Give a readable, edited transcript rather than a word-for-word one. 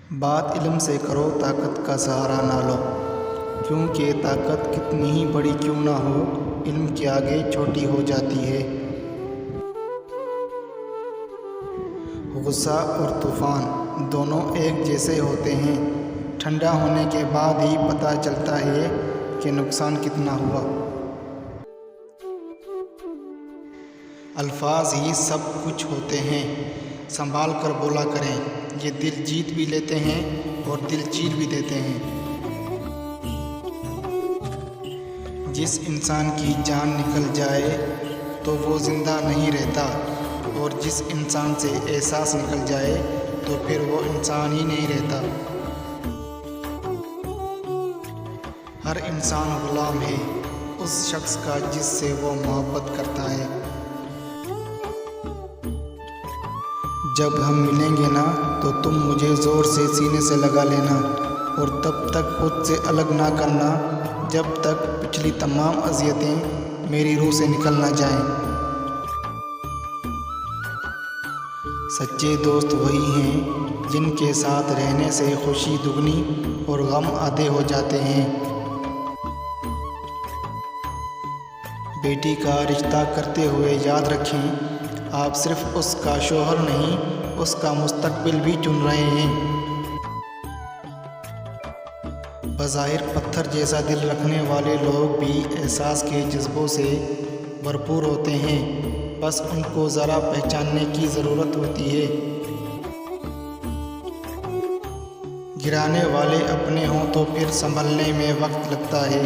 बात इल्म से करो, ताकत का सहारा ना लो, क्योंकि ताकत कितनी ही बड़ी क्यों ना हो, इल्म के आगे छोटी हो जाती है। गुस्सा और तूफ़ान दोनों एक जैसे होते हैं। ठंडा होने के बाद ही पता चलता है कि नुकसान कितना हुआ। अल्फाज ही सब कुछ होते हैं, संभाल कर बोला करें। ये दिल जीत भी लेते हैं और दिल चीर भी देते हैं। जिस इंसान की जान निकल जाए तो वो ज़िंदा नहीं रहता, और जिस इंसान से एहसास निकल जाए तो फिर वो इंसान ही नहीं रहता। हर इंसान गुलाम है उस शख्स का जिससे वो मोहब्बत करता है। जब हम मिलेंगे ना तो तुम मुझे ज़ोर से सीने से लगा लेना, और तब तक खुद से अलग ना करना जब तक पिछली तमाम अज़ियतें मेरी रूह से निकल ना जाएं। सच्चे दोस्त वही हैं जिनके साथ रहने से खुशी दुगनी और गम आधे हो जाते हैं। बेटी का रिश्ता करते हुए याद रखें, आप सिर्फ उसका शौहर नहीं, उसका मुस्तकबिल भी चुन रहे हैं। बज़ाहिर पत्थर जैसा दिल रखने वाले लोग भी एहसास के जज्बों से भरपूर होते हैं, बस उनको ज़रा पहचानने की ज़रूरत होती है। गिराने वाले अपने हों तो फिर संभलने में वक्त लगता है।